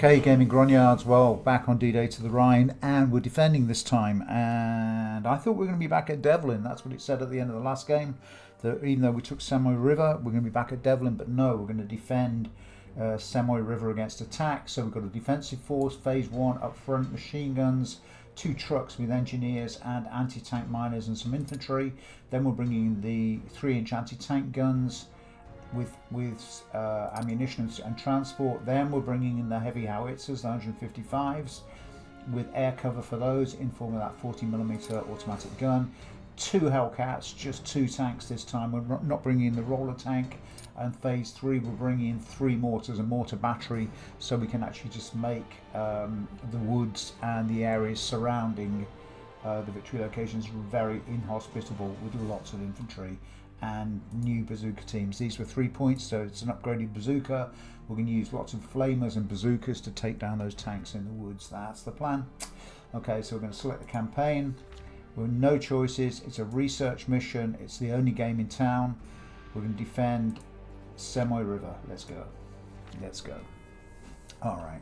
Okay, gaming grognards, well, back on D-Day to the Rhine, and we're defending this time. And I thought we were going to be back at Devlin. That's what it said at the end of the last game. That even though we took Semois River, we're going to be back at Devlin. But no, we're going to defend Semois River against attack. So we've got a defensive force, phase 1, up front, machine guns, 2 trucks with engineers and anti-tank miners and some infantry. Then we're bringing the 3-inch anti-tank guns with ammunition and transport. Then we're bringing in the heavy howitzers, the 155s, with air cover for those in form of that 40mm automatic gun. 2 Hellcats, just 2 tanks this time. We're not bringing in the roller tank. And phase 3, we're bringing in 3 mortars, a mortar battery, so we can actually just make the woods and the areas surrounding the victory locations very inhospitable with lots of infantry and new bazooka teams. These were 3 points, so it's an upgraded bazooka. We're going to use lots of flamers and bazookas to take down those tanks in the woods. That's the plan. Okay, so we're going to select the campaign. We're no choices. It's a research mission. It's the only game in town. We're going to defend Semois River. Let's go. Let's go. All right.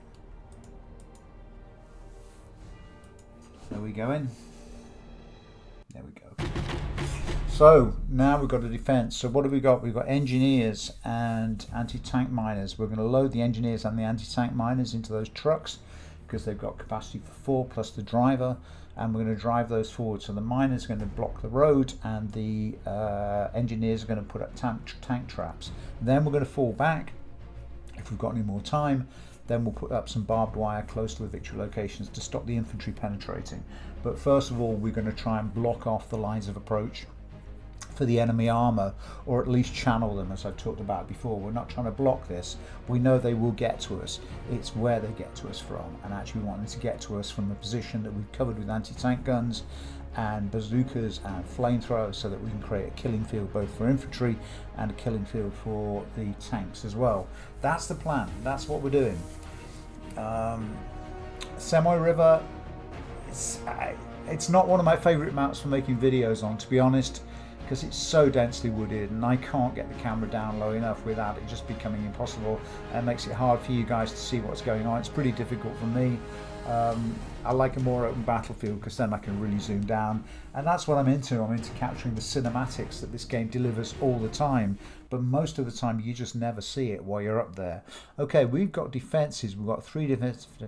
There we go in. There we go. So now we've got a defense. So what have we got? We've got engineers and anti-tank miners. We're going to load the engineers and the anti-tank miners into those trucks because they've got capacity for 4 plus the driver, and we're going to drive those forward. So the miners are going to block the road and the engineers are going to put up tank traps. Then we're going to fall back if we've got any more time. Then we'll put up some barbed wire close to the victory locations to stop the infantry penetrating. But first of all, we're going to try and block off the lines of approach for the enemy armor, or at least channel them, as I talked about before. We're not trying to block this. We know they will get to us. It's where they get to us from, and actually we want them to get to us from a position that we've covered with anti-tank guns and bazookas and flamethrowers, so that we can create a killing field both for infantry and a killing field for the tanks as well. That's the plan. That's what we're doing. Semois River, it's not one of my favorite maps for making videos on, to be honest, because it's so densely wooded and I can't get the camera down low enough without it just becoming impossible. It makes it hard for you guys to see what's going on. It's pretty difficult for me. I like a more open battlefield because then I can really zoom down, and that's what I'm into. I'm into capturing the cinematics that this game delivers all the time, but most of the time you just never see it while you're up there. Okay, we've got defenses. We've got 3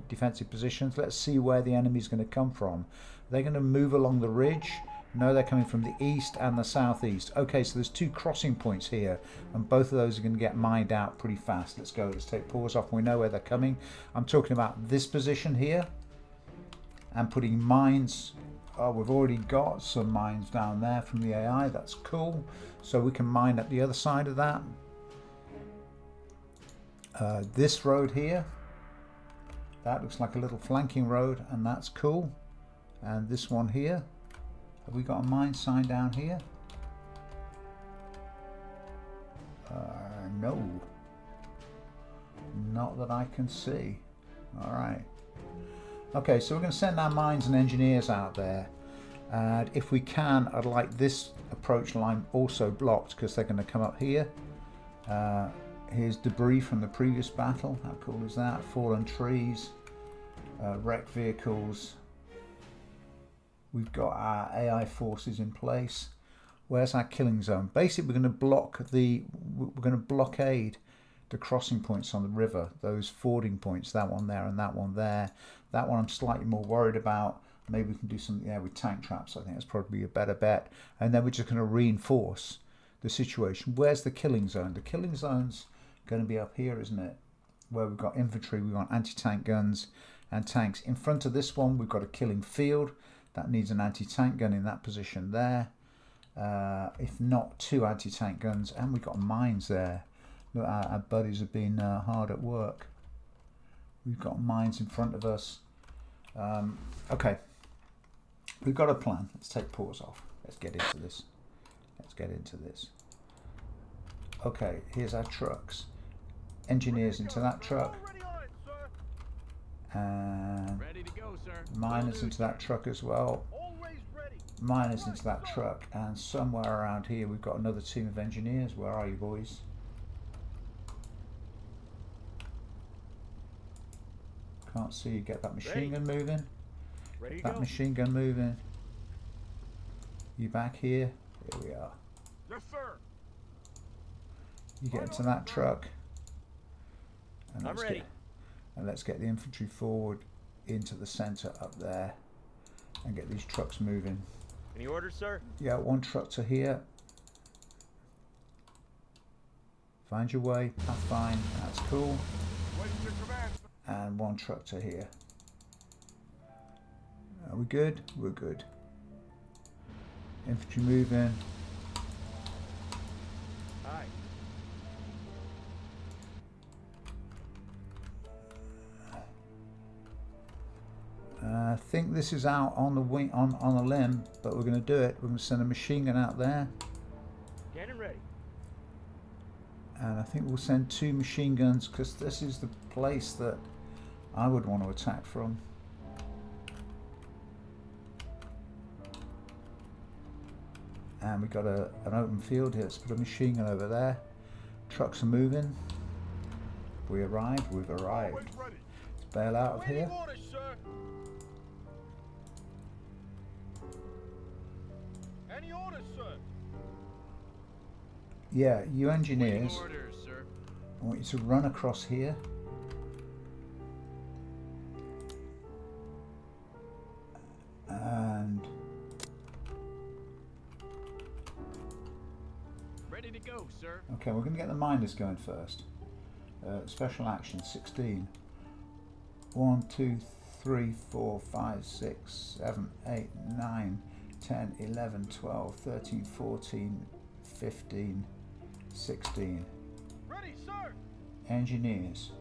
defensive positions. Let's see where the enemy's going to come from. They're going to move along the ridge. No, they're coming from the east and the southeast. Okay, so there's 2 crossing points here, and both of those are going to get mined out pretty fast. Let's go. Let's take pause off. We know where they're coming. I'm talking about this position here and putting mines. Oh, we've already got some mines down there from the AI. That's cool. So we can mine up the other side of that. This road here, that looks like a little flanking road, and that's cool. And this one here. Have we got a mine sign down here? No. Not that I can see. Alright. Okay, so we're going to send our mines and engineers out there. And if we can, I'd like this approach line also blocked because they're going to come up here. Here's debris from the previous battle. How cool is that? Fallen trees, wrecked vehicles. We've got our AI forces in place. Where's our killing zone? Basically, we're going to blockade the crossing points on the river, those fording points, that one there and that one there. That one I'm slightly more worried about. Maybe we can do something there with tank traps. I think that's probably a better bet. And then we're just going to reinforce the situation. Where's the killing zone? The killing zone's going to be up here, isn't it? Where we've got infantry, we've got anti-tank guns and tanks. In front of this one, we've got a killing field. That needs an anti-tank gun in that position there. If not, 2 anti-tank guns, and we've got mines there. Look, our buddies have been hard at work. We've got mines in front of us. Okay, we've got a plan. Let's take pause off. Let's get into this. Let's get into this. Okay, here's our trucks. Engineers into that truck. And miners into that truck as well. Miners into that truck, and somewhere around here we've got another team of engineers. Where are you, boys? Can't see you. Get that machine gun moving. Ready to That go? machine gun moving. You back here? Here we are. Yes, sir. You get into that truck. And I'm ready. let's get the infantry forward into the center up there and get these trucks moving. Any orders, sir? Yeah, one truck to here. Find your way. Pathfind. That's cool. Waiting your command, sir. And one truck to here. Are we good? We're good. Infantry moving. Aye. I think this is out on the wing, on a limb, but we're going to do it. We're going to send a machine gun out there, Cannon ready. and I think we'll send 2 machine guns because this is the place that I would want to attack from. And we got an open field here. Let's put a machine gun over there. Trucks are moving. We arrived. We've arrived. Always ready. Let's bail out of here. Orders, sir. Any orders, sir? Yeah, you engineers. Orders, sir. I want you to run across here. And Ready to go, sir. okay, we're going to get the miners going first. Special action 16. 1, 2, 3, 4, 5, 6, 7, 8, 9, 10, 11, 12, 13, 14, 15, 16. Ready, sir. Engineers.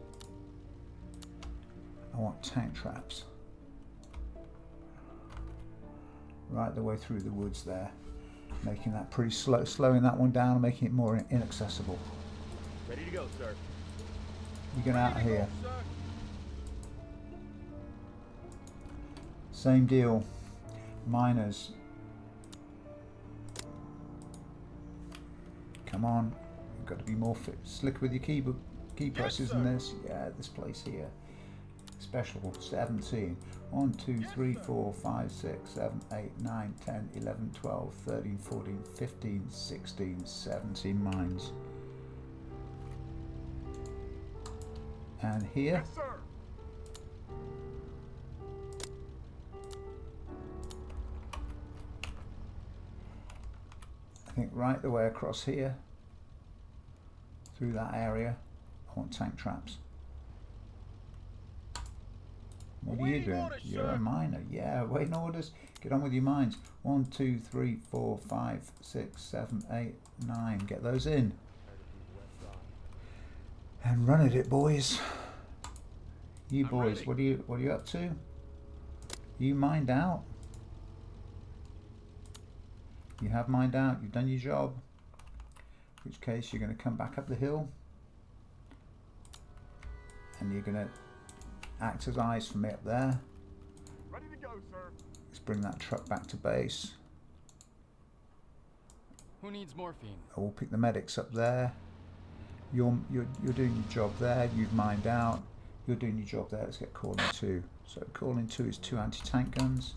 I want tank traps. Right the way through the woods there. Making that pretty slow, slowing that one down and making it more inaccessible. Ready to go, sir. You get out of here. Sir. Same deal. Miners. Come on. You've got to be more slick with your key presses in this. Yeah, this place here. Special 17. 1, 2, 3, 4, 5, 6, 7, 8, 9, 10, 11, 12, 13, 14, 15, 16, 17 mines. And here. Yes, sir. I think right the way across here, through that area, I want tank traps. What are you Waiting doing? orders, You're sir. a miner. Yeah, waiting orders. Get on with your mines. 1, 2, 3, 4, 5, 6, 7, 8, 9. Get those in. And run at it, boys. You I'm boys, ready. what are you up to? You mined out? You have mined out. You've done your job. In which case, you're going to come back up the hill, and you're going to act as eyes for me up there. Ready to go, sir. Let's bring that truck back to base. Who needs morphine? I will pick the medics up there. You're doing your job there. You've mined out. You're doing your job there. Let's get calling 2. So calling 2 is 2 anti-tank guns,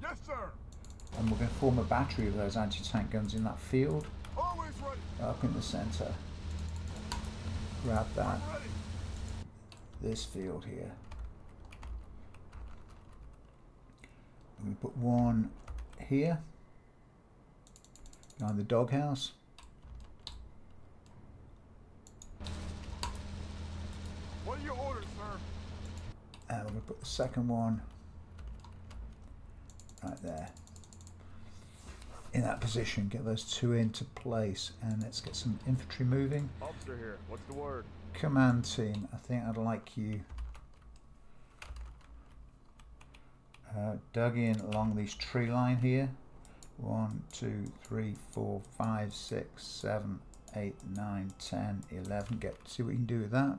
Yes, sir. and we're going to form a battery of those anti-tank guns in that field Always ready. up in the centre. Grab that. Ready. This field here. I'm going to put one here behind the doghouse. What are your orders, sir? And we're going to put the second one right there. In that position, get those 2 into place, and let's get some infantry moving. Officer here. What's the word? Command team, I think I'd like you dug in along this tree line here. 1, 2, 3, 4, 5, 6, 7, 8, 9, 10, 11. See what you can do with that.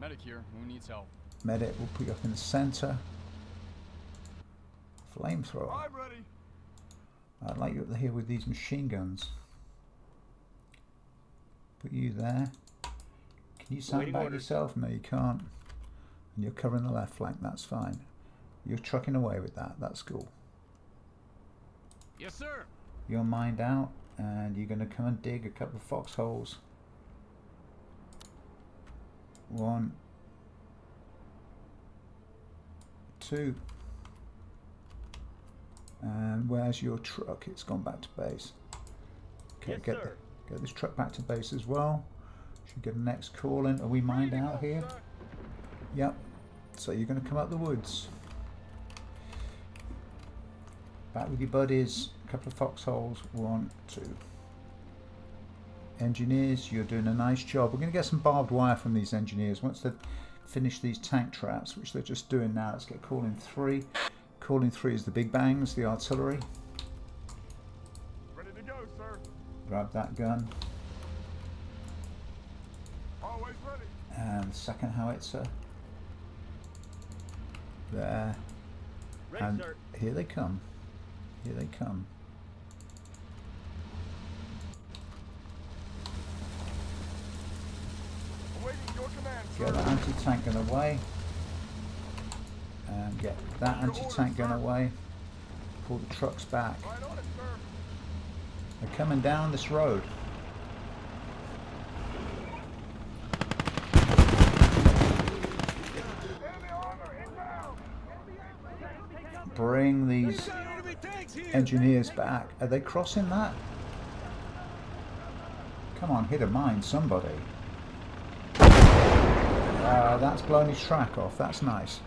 Medic here. Who needs help? Medic, we'll put you up in the centre. Flamethrower. I'm ready. I'd like you up here with these machine guns. Put you there. Can you sandbag yourself? No, you can't. And you're covering the left flank. That's fine. You're trucking away with that. That's cool. Yes, sir. You're mined out, and you're going to come and dig a couple of foxholes. 1, 2. And where's your truck? It's gone back to base. Okay, Yes, get this truck back to base as well. Should get a next call in. Are we mined out here? Yep. So you're going to come up the woods. Back with your buddies. A couple of foxholes. 1, 2. Engineers, you're doing a nice job. We're going to get some barbed wire from these engineers once they've finished these tank traps, which they're just doing now. Let's get call in 3. Call in 3 is the big bangs, the artillery. Ready to go, sir. Grab that gun. Always ready. And the second howitzer. There. Ready, And sir. here they come. Here they come. Awaiting your command, sir. Get that anti-tank gun away. And get that anti-tank gun away. Pull the trucks back. Right on it, sir. They're coming down this road. Enemy armor inbound. Bring these engineers back. Are they crossing that? Come on, hit a mine, somebody. That's blown his track off. That's nice.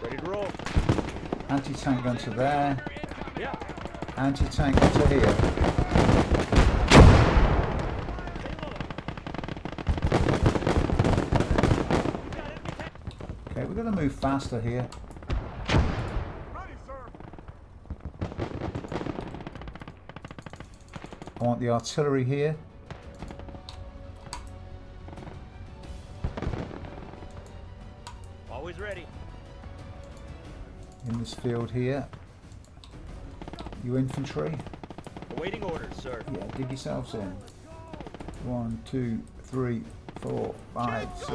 Ready to roll. Anti-tank gun to there. Yeah. Anti-tank gun to here. Okay, we're going to move faster here. Ready, sir. I want the artillery here. Always ready. In this field here. You infantry. Awaiting orders, sir. Yeah, dig yourselves in. 1, 2, 3, 4, 5, 6,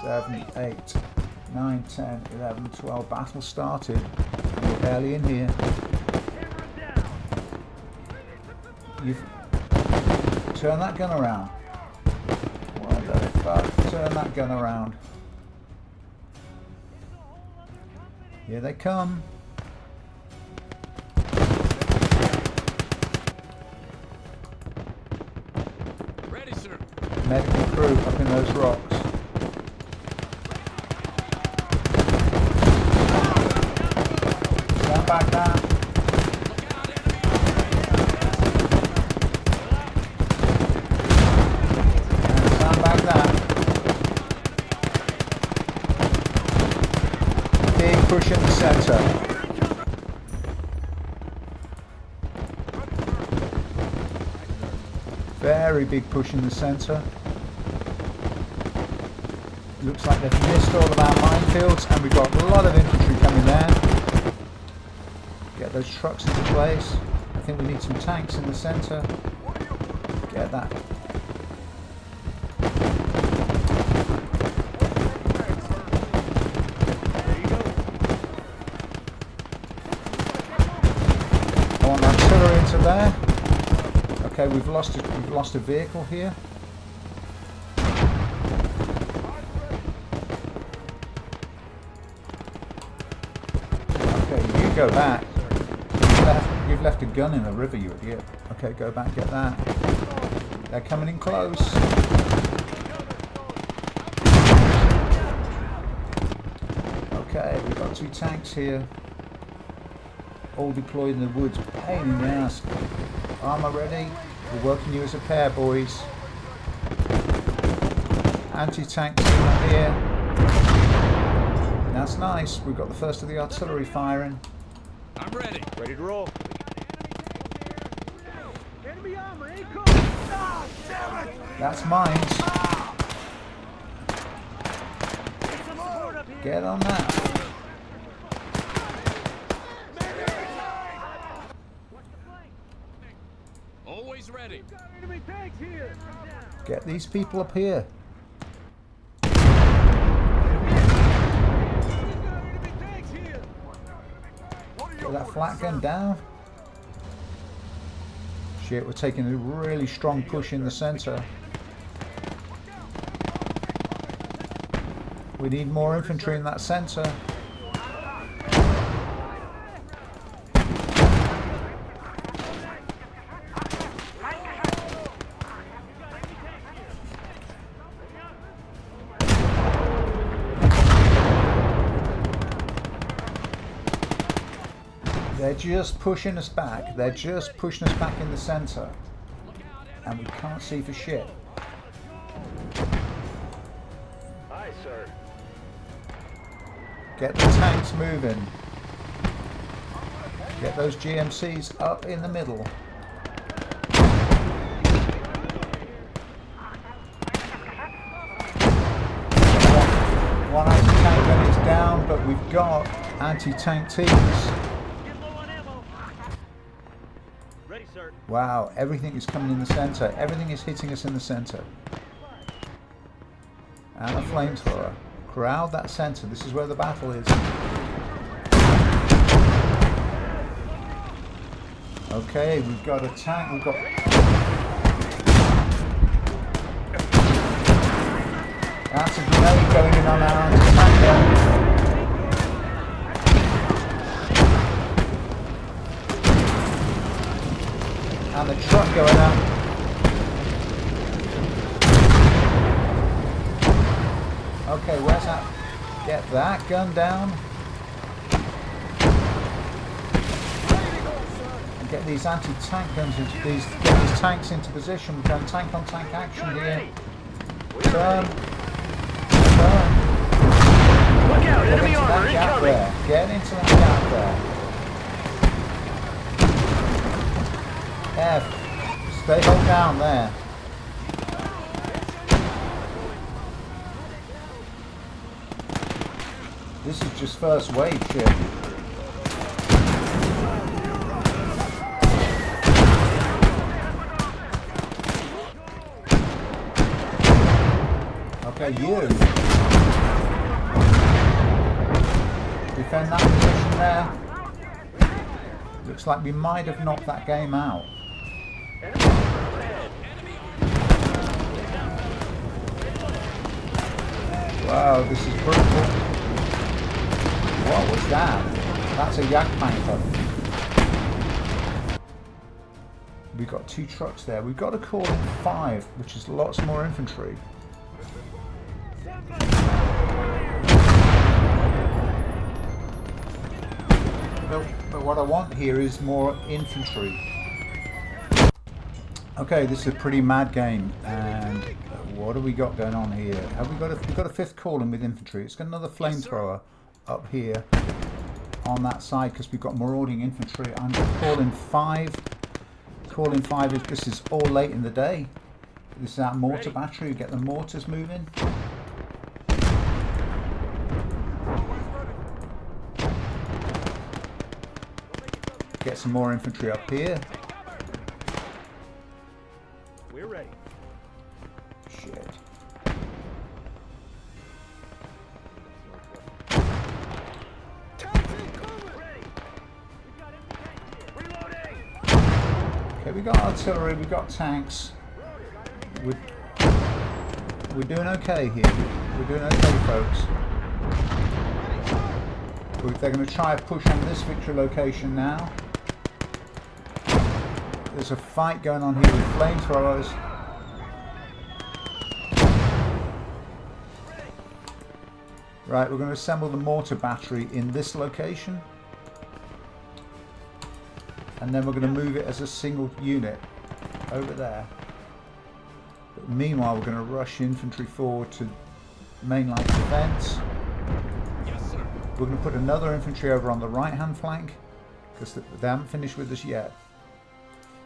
7, 8, 9, 10, 11, 12. Battle started. We're barely in here. You've turn that gun around. What the fuck? Turn that gun around. Here they come. Ready, sir. Medical crew up in those rocks. Stand back now. And stand back now. Big push in the center. Very big push in the center. Looks like they've missed all of our minefields, and we've got a lot of infantry coming there. Get those trucks into place. I think we need some tanks in the center. Get that. I want artillery into there. Okay, we've lost a vehicle here. Okay, you go back. You've left a gun in the river, you idiot. Okay, go back, get that. They're coming in close. Okay, we've got 2 tanks here. All deployed in the woods. Pain in the ass. Armor ready. We're working you as a pair, boys. Anti-tank team here. That's nice. We've got the first of the artillery firing. I'm ready. Ready to roll. That's mines. Get on that. Always He's ready. Enemy tanks here. Get these people up here. Enemy tanks here. Get that flat gun down. Shit, we're taking a really strong push in the center. We need more infantry in that center. They're just pushing us back. They're just pushing us back in the center. And we can't see for shit. Aye, sir. Get the tanks moving. Get those GMCs up in the middle. One anti-tank gun is down, but we've got anti-tank teams. Get low on ammo. Ready, sir. Wow, everything is coming in the center. Everything is hitting us in the center. And a flamethrower. Crowd that center. This is where the battle is. Okay, we've got a tank. We've got... That's a grenade going in on our anti-tank gun. And the truck going up. Okay, where's that? Get that gun down. And get these anti-tank guns into these. Get these tanks into position. We've done tank-on-tank action here. Turn. Turn. Look out! Get Enemy into armor that gap incoming. there. Get into that gap there. F. Stay hold down there. This is just first wave shit. Okay, you. Defend that position there. Looks like we might have knocked that game out. Wow, this is brutal. What was that? That's a Jagdpanzer. We've got 2 trucks there. We've got to call in 5, which is lots more infantry. But what I want here is more infantry. Okay, this is a pretty mad game, and what have we got going on here? We've got a 5th call-in with infantry. It's got another flamethrower up here on that side because we've got marauding infantry. I'm going to call in 5. Call in 5 is this is all late in the day. This is our mortar battery. Get the mortars moving. Get some more infantry up here. We're ready. Shit. Okay, we got artillery, we got tanks. We're doing okay here. We're doing okay, folks. They're going to try a push on this victory location now. There's a fight going on here with flamethrowers. Right, we're going to assemble the mortar battery in this location. And then we're going to move it as a single unit over there. But meanwhile, we're going to rush infantry forward to mainline defense. Yes, sir. We're going to put another infantry over on the right-hand flank because they haven't finished with us yet.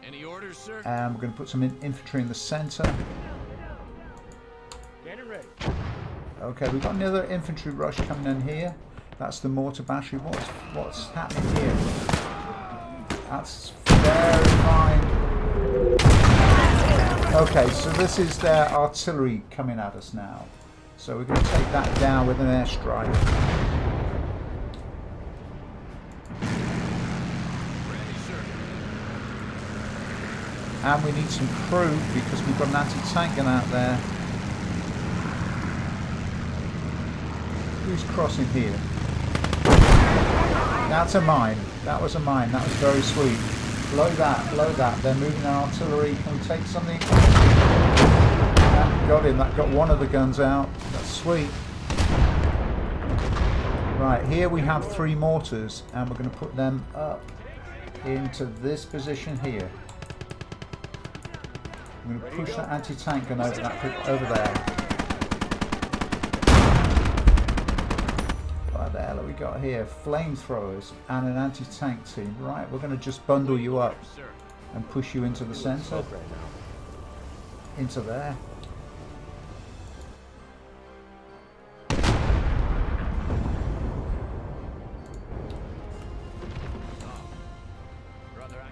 Any orders, sir? And we're going to put some infantry in the center. Getting ready. Okay, we've got another infantry rush coming in here. That's the mortar battery. What's happening here? That's very fine. Okay, so this is their artillery coming at us now. So we're going to take that down with an airstrike. Ready, sir. And we need some crew because we've got an anti-tank gun out there. Who's crossing here? That's a mine. That was a mine. That was very sweet. Blow that, blow that. They're moving our artillery. Can we take something? That got him. That got one of the guns out. That's sweet. Right, here we have 3 mortars and we're going to put them up into this position here. I'm going to push that anti-tank gun over there. Right there, look, we got here flamethrowers and an anti-tank team. Right, we're going to just bundle you up and push you into the center. Into there.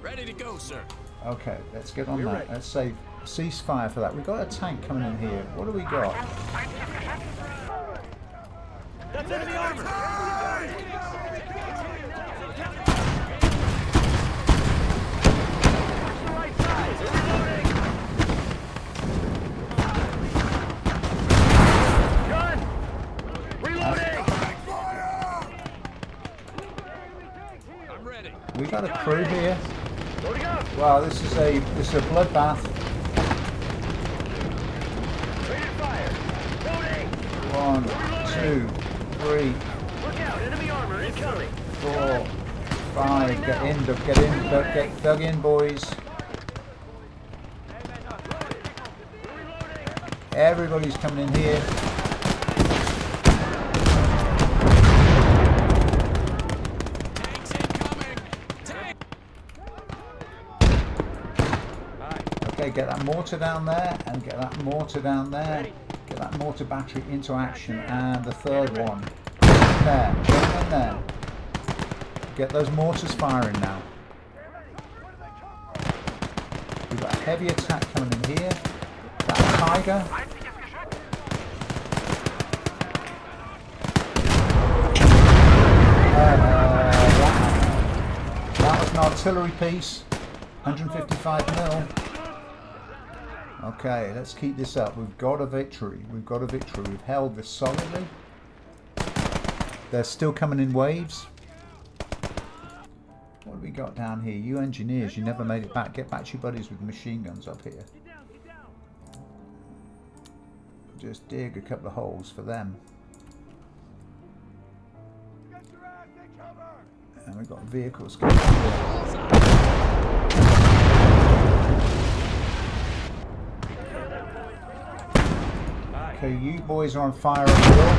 Ready to go, sir. Okay, let's get on that. Let's say ceasefire for that. We've got a tank coming in here. What do we got? That's enemy armor! Gun! Reloading! I'm ready. We got a crew here. Loading up! Wow, this is a bloodbath. Ready to fire! Loading! 1, 2, 3, Look out! Enemy armor incoming! 4, 5. Get in, get dug in, boys. Everybody's coming in here. Tanks incoming. Tank. Okay, get that mortar down there, and get that mortar down there. Get that mortar battery into action, and the third one. There, get them in there. Get those mortars firing now. We've got a heavy attack coming in here. That Tiger. That was an artillery piece. 155 mil. Okay, let's keep this up. We've got a victory. We've got a victory. We've held this solidly. They're still coming in waves. What have we got down here? You engineers, you never made it back. Get back to your buddies with machine guns up here. Just dig a couple of holes for them. And we've got vehicles coming here. Okay, you boys are on fire at will.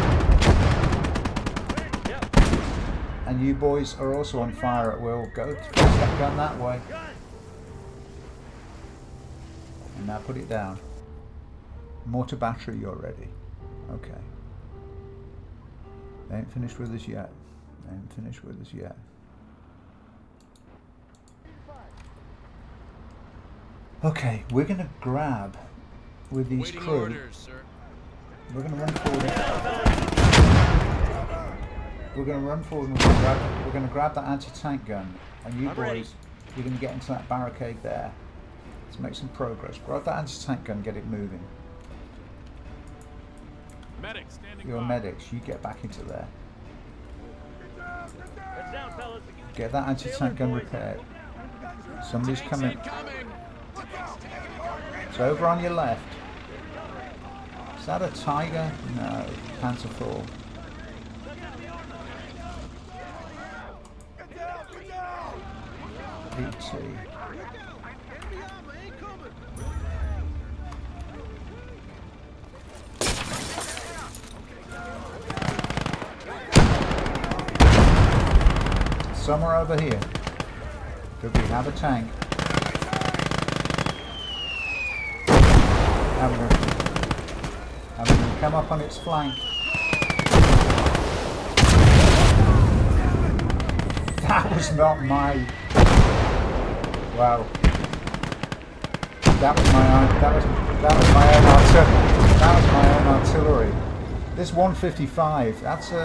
And you boys are also on fire at will. Go face that gun that way. And now put it down. Mortar battery, you're ready. Okay. They ain't finished with us yet. They ain't finished with us yet. Okay, we're going to grab with these Waiting crew. orders, sir. We're going to run forward. We're going to run forward and we're going to grab that anti-tank gun. And you boys, you're going to get into that barricade there. Let's make some progress. Grab that anti-tank gun, get it moving. Medic standing You're by. medics, you get back into there. Heads down, fellas. Get that anti-tank gun repaired. Somebody's Tanks coming. incoming. It's over on your left. Is that a Tiger? No, Panzer IV. PT. Somewhere over here. Do we have a tank? I'm going to come up on its flank. That was not my... Wow. That was my own. That was my own artillery. That was my own artillery. This 155. That's a.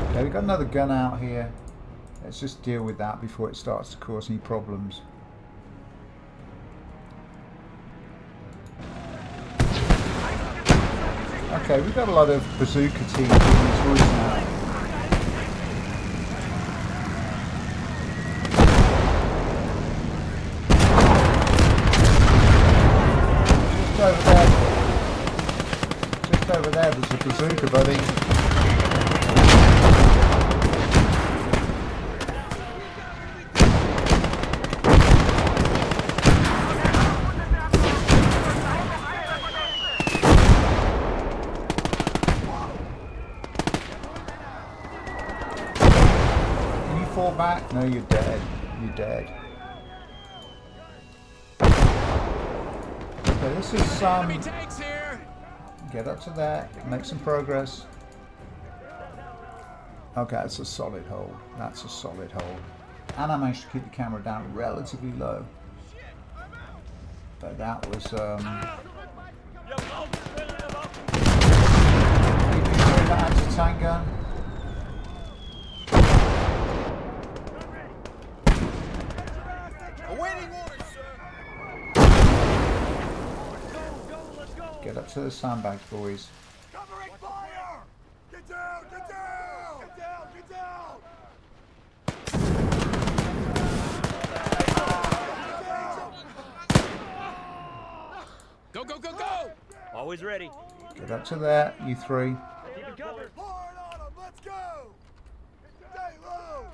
Okay, we've got another gun out here. Let's just deal with that before it starts to cause any problems. Okay, we've got a lot of bazooka teams in these woods now. Just over there, there's a bazooka, buddy. Can you fall back? No, you're dead. You're dead. Okay, this is Enemy tanks here. get up to there, make some progress. Okay, that's a solid hold. That's a solid hold. And I managed to keep the camera down relatively low. But that was keep enjoying that anti-tank gun. Awaiting orders, sir. Get up to the sandbags, boys. Covering fire! Get down! Get down! Get down! Get down! Go, go, go, go! Always ready. Get up to there, you three. Keep it covered. Hard on them! Let's go! Stay low!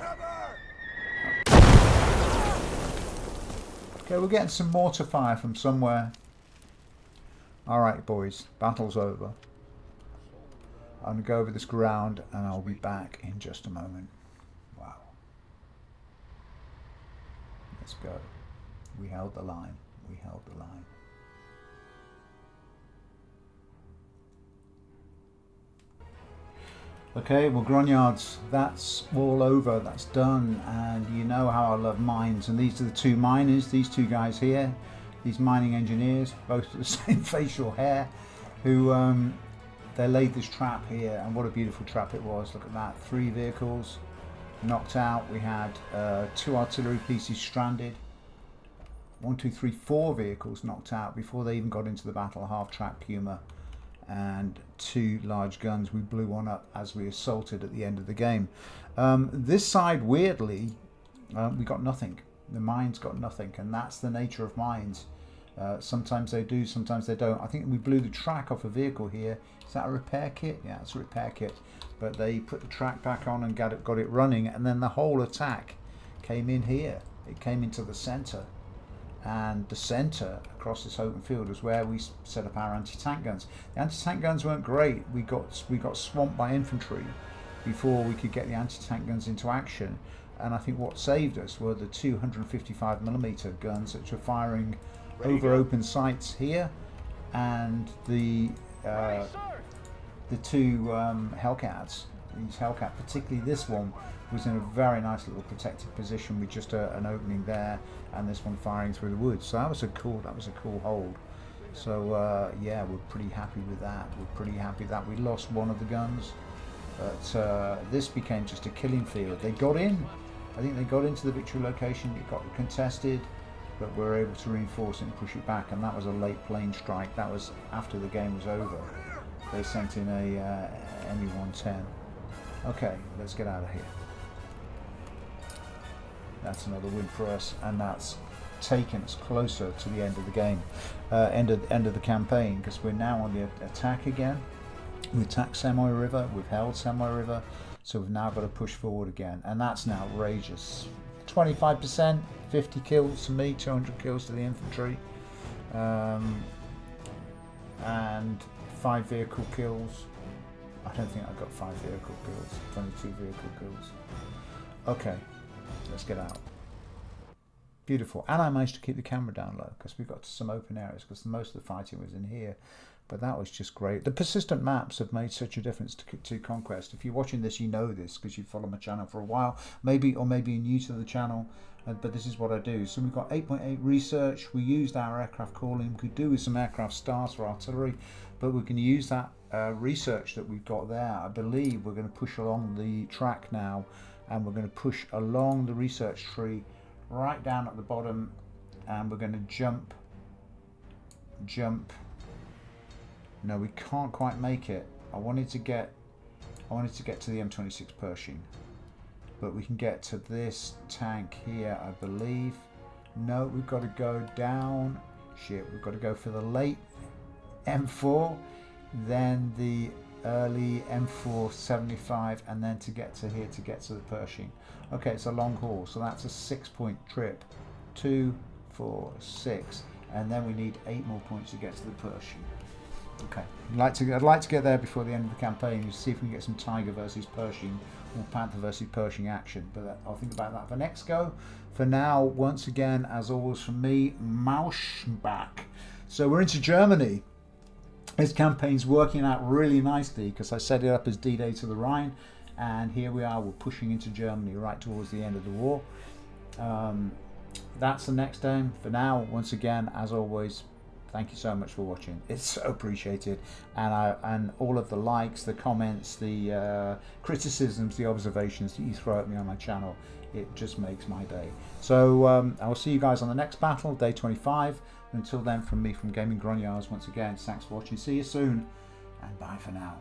Cover! Okay, we're getting some mortar fire from somewhere. Alright, boys, battle's over. I'm going to go over this ground and I'll be back in just a moment. Wow. Let's go. We held the line. We held the line. Okay, well, Grognards, that's all over. That's done. And you know how I love mines. And these are the two miners, these two guys here, these mining engineers, both with the same facial hair, who they laid this trap here. And what a beautiful trap it was. Look at that. 3 vehicles knocked out. We had 2 artillery pieces stranded. 1, 2, 3, 4 vehicles knocked out before they even got into the battle. Half-track Puma and 2 large guns. We blew one up as we assaulted at the end of the game. This side, weirdly, we got nothing. The mines got nothing, and that's the nature of mines. Sometimes they do, sometimes they don't. I think we blew the track off a vehicle here. Is that a repair kit? Yeah, it's a repair kit. But they put the track back on and got it running, and then the whole attack came in here. It came into the center. And the center across this open field was where we set up our anti-tank guns. The anti-tank guns weren't great. We got swamped by infantry before we could get the anti-tank guns into action. And I think what saved us were the 255mm guns that were firing over open sights here, and the 2 Hellcats. These Hellcat, particularly this one, was in a very nice little protected position with just an opening there, and this one firing through the woods. So that was a cool hold. So yeah, we're pretty happy with that. We're pretty happy that we lost one of the guns, but this became just a killing field. They got in. I think they got into the victory location. It got contested, but we were able to reinforce it and push it back. And that was a late plane strike. That was after the game was over. They sent in a ME-110. Okay, let's get out of here. That's another win for us, and that's taken us closer to the end of the game, end of the campaign, because we're now on the attack again. We attacked Semois River, we've held Semois River, so we've now got to push forward again, and that's now outrageous. 25%, 50 kills to me, 200 kills to the infantry, and 5 vehicle kills. I don't think I've got 5 vehicle kills, 22 vehicle kills. Okay, let's get out. Beautiful. And I managed to keep the camera down low because we got to some open areas, because most of the fighting was in here. But that was just great. The persistent maps have made such a difference to Conquest. If you're watching this, you know this because you follow my channel for a while, maybe, or maybe you're new to the channel. But this is what I do. So we've got 8.8 research. We used our aircraft calling. We could do with some aircraft stars for artillery, but we can use that research that we've got there. I believe we're going to push along the track now, and we're going to push along the research tree right down at the bottom, and we're going to jump. No, we can't quite make it. I wanted to get to the M26 Pershing, but we can get to this tank here, I believe. No, we've got to go down. Shit, we've got to go for the late M4, then the early M475, and then to get to here to get to the Pershing. Okay, it's a long haul, so that's a 6-point trip. 2, 4, 6, and then we need 8 more points to get to the Pershing. Okay, I'd like to get there before the end of the campaign and see if we can get some Tiger versus Pershing or Panther versus Pershing action. But I'll think about that for next go. For now, once again, as always from me, Mauschbach. So we're into Germany. This campaign's working out really nicely because I set it up as D-Day to the Rhine, and here we are. We're pushing into Germany right towards the end of the war. That's the next aim. For now, once again, as always, thank you so much for watching. It's so appreciated, and all of the likes, the comments, the criticisms, the observations that you throw at me on my channel, it just makes my day. So I will see you guys on the next battle, day 25. Until then, from me, from Gaming Grognards, once again, thanks for watching. See you soon, and bye for now.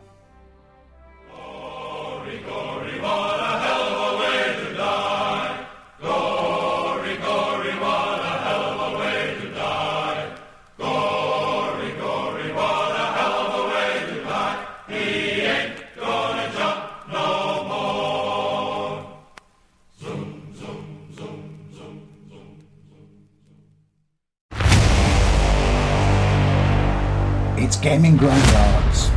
Glory, glory, what a hell of a way to die. Glory, glory, what a hell of a way to die. Glory, glory, what a hell of a way to die. He ain't gonna jump no more. Zoom, zoom, zoom, zoom, zoom. It's Gaming Grognards.